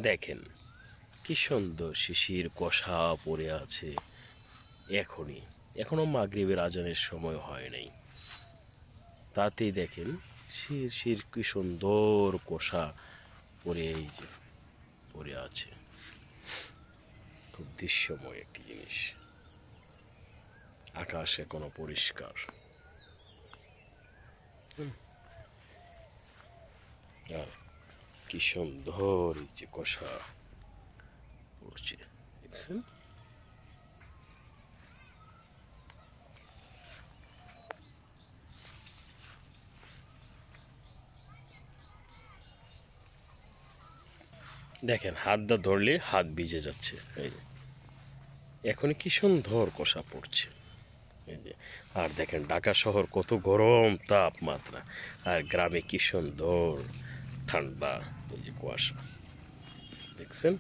দেখেন কি সুন্দর শিশির কষা পড়ে আছে। এখনো মাগরিবের আজানের সময় হয় নাই, তাতেই দেখেন শির কি সুন্দর কষা পড়ে এই যে পড়ে আছে। খুব দৃশ্যময় একটি জিনিস। আকাশ এখনো পরিষ্কার। আর কি সুন্দর এই যে কষা পড়ছে, দেখছেন? দেখেন হাতটা ধরলে হাত ভিজে যাচ্ছে। এই যে এখন কি সুন্দর কষা পড়ছে। এই যে আর দেখেন ঢাকা শহর কত গরম তাপমাত্রা, আর গ্রামে কি সুন্দর ঠান্ডা। এই যে কুয়াশা, দেখছেন?